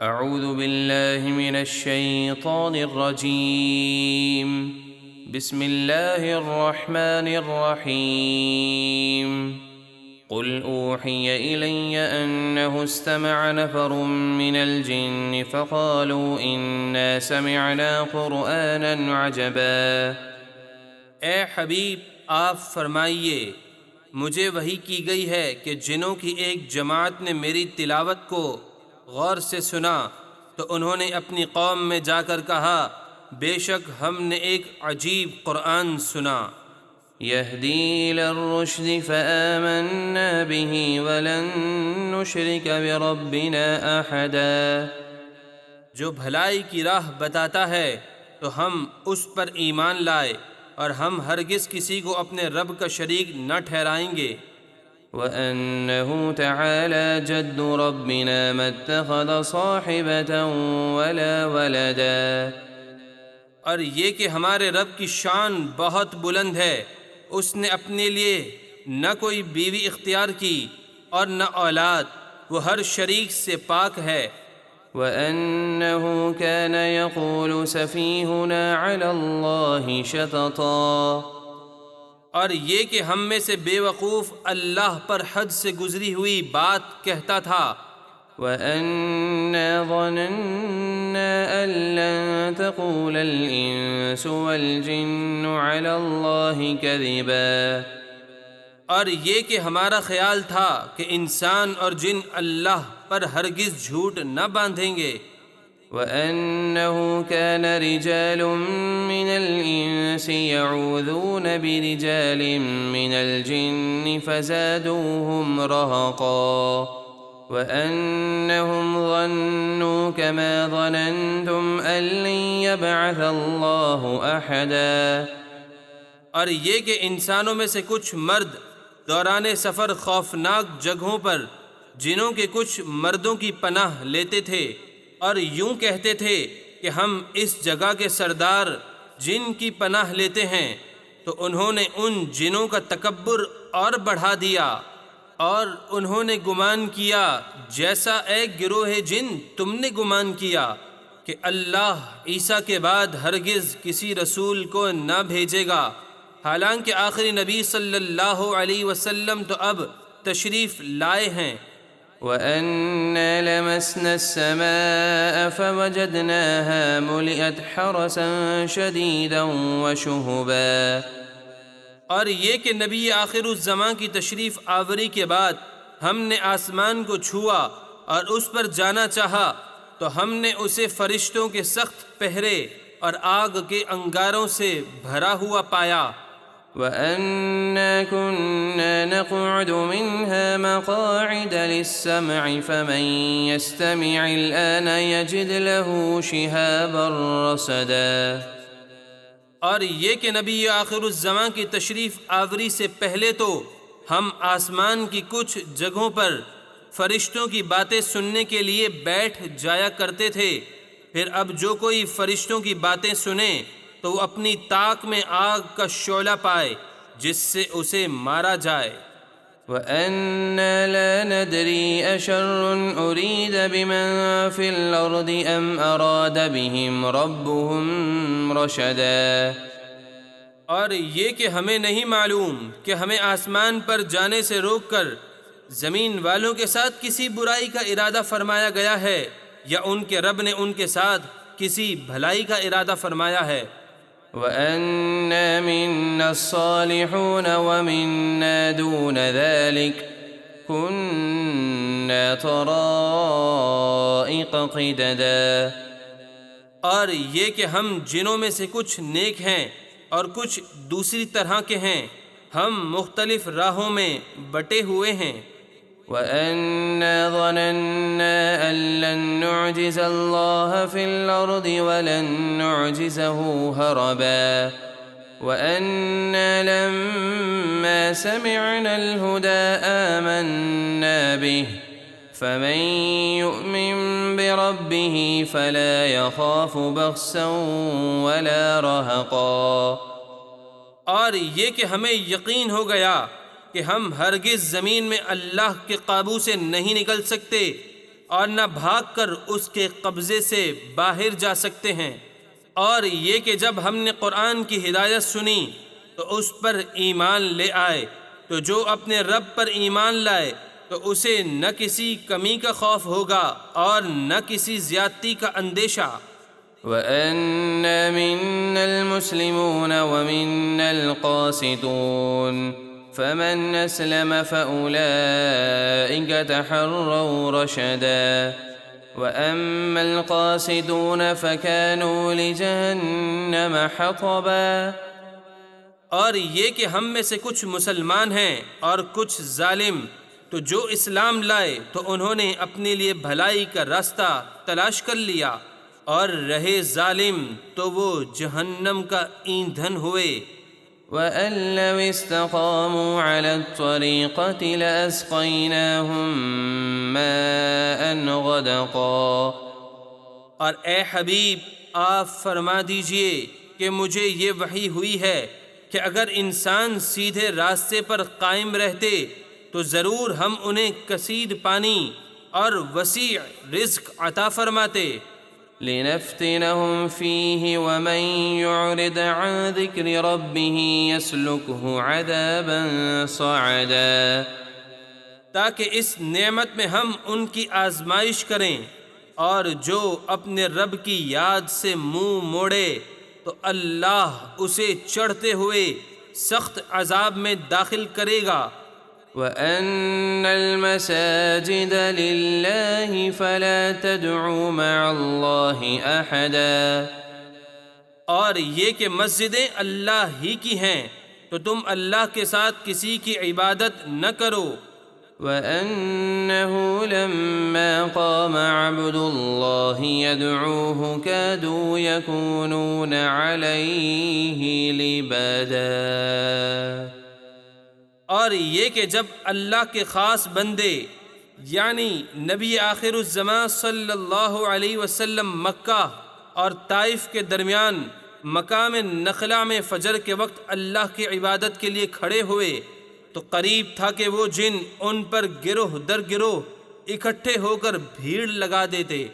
اعوذ باللہ من الشیطان الرجیم بسم اللہ الرحمن الرحیم قل اوحی الی انہ استمع نفر من الجن فقالوا انا سمعنا قرآنا عجبا۔ اے حبیب آپ فرمائیے مجھے وحی کی گئی ہے کہ جنوں کی ایک جماعت نے میری تلاوت کو غور سے سنا تو انہوں نے اپنی قوم میں جا کر کہا بے شک ہم نے ایک عجیب قرآن سنا۔ یہدی الی الرشد فآمنا به ولن نشرک بربنا احدا، جو بھلائی کی راہ بتاتا ہے تو ہم اس پر ایمان لائے اور ہم ہرگز کسی کو اپنے رب کا شریک نہ ٹھہرائیں گے۔ وَأَنَّهُ تَعَالَى جَدُّ رَبِّنَا مَا اتَّخَذَ صَاحِبَةً وَلَا وَلَدًا، اور یہ کہ ہمارے رب کی شان بہت بلند ہے، اس نے اپنے لیے نہ کوئی بیوی اختیار کی اور نہ اولاد، وہ ہر شریک سے پاک ہے۔ وَأَنَّهُ كَانَ يَقُولُ سَفِيهُنَا عَلَى اللَّهِ شَطَطًا، اور یہ کہ ہم میں سے بے وقوف اللہ پر حد سے گزری ہوئی بات کہتا تھا۔ وَأَنَّا ظَنَنَّا أَن لَّن تَقُولَ الْإِنسُ وَالْجِنُّ عَلَى اللَّهِ كَذِبًا، اور یہ کہ ہمارا خیال تھا کہ انسان اور جن اللہ پر ہرگز جھوٹ نہ باندھیں گے۔ وَأَنَّهُ كَانَ رِجَالٌ مِّنَ الْإِنسِ يَعُوذُونَ بِرِجَالٍ مِّنَ الْجِنِّ فَزَادُوهُمْ رَهَقًا، وَأَنَّهُمْ ظَنُّوا كَمَا ظَنَنتُمْ أَن لَّن يَبْعَثَ اللَّهُ أَحَدًا، اور یہ کہ انسانوں میں سے کچھ مرد دوران سفر خوفناک جگہوں پر جنوں کے کچھ مردوں کی پناہ لیتے تھے اور یوں کہتے تھے کہ ہم اس جگہ کے سردار جن کی پناہ لیتے ہیں، تو انہوں نے ان جنوں کا تکبر اور بڑھا دیا اور انہوں نے گمان کیا جیسا ایک گروہ جن تم نے گمان کیا کہ اللہ عیسیٰ کے بعد ہرگز کسی رسول کو نہ بھیجے گا، حالانکہ آخری نبی صلی اللہ علیہ وسلم تو اب تشریف لائے ہیں۔ وَأَنَّا لَمَسْنَا السَّمَاءَ فَوَجَدْنَاهَا مُلِئَتْ حَرَسًا شَدِيدًا وَشُهُبًا، اور یہ کہ نبی آخر الزماں کی تشریف آوری کے بعد ہم نے آسمان کو چھوا اور اس پر جانا چاہا تو ہم نے اسے فرشتوں کے سخت پہرے اور آگ کے انگاروں سے بھرا ہوا پایا۔ وَأَنَّا كُنَّا نَقْعُدُ مِنْهَا مَقَاعِدَ لِلسَّمْعِ فَمَن يَسْتَمِعِ الْآنَ يَجِدْ لَهُ شِهَابًا رَّصَدًا، اور یہ کہ نبی آخر الزماں کی تشریف آوری سے پہلے تو ہم آسمان کی کچھ جگہوں پر فرشتوں کی باتیں سننے کے لیے بیٹھ جایا کرتے تھے، پھر اب جو کوئی فرشتوں کی باتیں سنے تو وہ اپنی طاق میں آگ کا شعلہ پائے جس سے اسے مارا جائے۔ وَأَنَّا لَا نَدْرِي أَشَرٌّ أُرِيدَ بِمَن فِي الْأَرْضِ أَمْ أَرَادَ بِهِمْ رَبُّهُمْ رَشَدًا، اور یہ کہ ہمیں نہیں معلوم کہ ہمیں آسمان پر جانے سے روک کر زمین والوں کے ساتھ کسی برائی کا ارادہ فرمایا گیا ہے یا ان کے رب نے ان کے ساتھ کسی بھلائی کا ارادہ فرمایا ہے۔ وَأَنَّا مِنَّا الصَّالِحُونَ وَمِنَّا دُونَ ذَلِكَ كُنَّا طَرَائِقَ قِدَدًا، اور یہ کہ ہم جنوں میں سے کچھ نیک ہیں اور کچھ دوسری طرح کے ہیں، ہم مختلف راہوں میں بٹے ہوئے ہیں۔ وَأَنَّا ظَنَنَّا أَن لَّن نُّعْجِزَ اللَّهَ فِي الْأَرْضِ وَلَن نُّعْجِزَهُ هَرَبًا، وَأَنَّا لَمَّا سَمِعْنَا الْهُدَىٰ آمَنَّا بِهِ فَمَن يُؤْمِن بِرَبِّهِ فَلَا يَخَافُ بَخْسًا وَلَا رَهَقًا، اور یہ کہ ہمیں یقین ہو گیا کہ ہم ہرگز زمین میں اللہ کے قابو سے نہیں نکل سکتے، اور نہ بھاگ کر اس کے قبضے سے باہر جا سکتے ہیں۔ اور یہ کہ جب ہم نے قرآن کی ہدایت سنی تو اس پر ایمان لے آئے، تو جو اپنے رب پر ایمان لائے تو اسے نہ کسی کمی کا خوف ہوگا اور نہ کسی زیادتی کا اندیشہ۔ وَأَنَّا مِنَّا الْمُسْلِمُونَ وَمِنَّا الْقَاسِطُونَ فَمَنْ أَسْلَمَ فَأُولَئِكَ تَحَرَّوْا رَشَدًا وَأَمَّا الْقَاسِطُونَ فَكَانُوا لِجَهَنَّمَ حَطَبًا۔ اور یہ کہ ہم میں سے کچھ مسلمان ہیں اور کچھ ظالم، تو جو اسلام لائے تو انہوں نے اپنے لیے بھلائی کا راستہ تلاش کر لیا، اور رہے ظالم تو وہ جہنم کا ایندھن ہوئے۔ وَأَن لَّوِ اسْتَقَامُوا عَلَى الطَّرِيقَةِ لَأَسْقَيْنَاهُم مَّاءً غَدَقًا۔ اور اے حبیب آپ فرما دیجئے کہ مجھے یہ وحی ہوئی ہے کہ اگر انسان سیدھے راستے پر قائم رہتے تو ضرور ہم انہیں کثیر پانی اور وسیع رزق عطا فرماتے۔ لِنَفْتِنَهُمْ فِيهِ وَمَن يُعْرِضْ عَن ذِكْرِ رَبِّهِ يَسْلُكْهُ عَذَابًا صَعَدًا۔ تاکہ اس نعمت میں ہم ان کی آزمائش کریں، اور جو اپنے رب کی یاد سے منہ موڑے تو اللہ اسے چڑھتے ہوئے سخت عذاب میں داخل کرے گا۔ وَأَنَّ الْمَسَاجِدَ لِلَّهِ فَلَا تَدْعُوا مَعَ اللَّهِ أَحَدًا۔ اور یہ کہ مسجدیں اللہ ہی کی ہیں تو تم اللہ کے ساتھ کسی کی عبادت نہ کرو۔ وَأَنَّهُ لَمَّا قَامَ عَبْدُ اللَّهِ يَدْعُوهُ كَادُوا يَكُونُونَ عَلَيْهِ لِبَدًا۔ اور یہ کہ جب اللہ کے خاص بندے یعنی نبی آخر الزمان صلی اللہ علیہ وسلم مکہ اور طائف کے درمیان مقام نخلا میں فجر کے وقت اللہ کی عبادت کے لیے کھڑے ہوئے تو قریب تھا کہ وہ جن ان پر گروہ در گروہ اکٹھے ہو کر بھیڑ لگا دیتے۔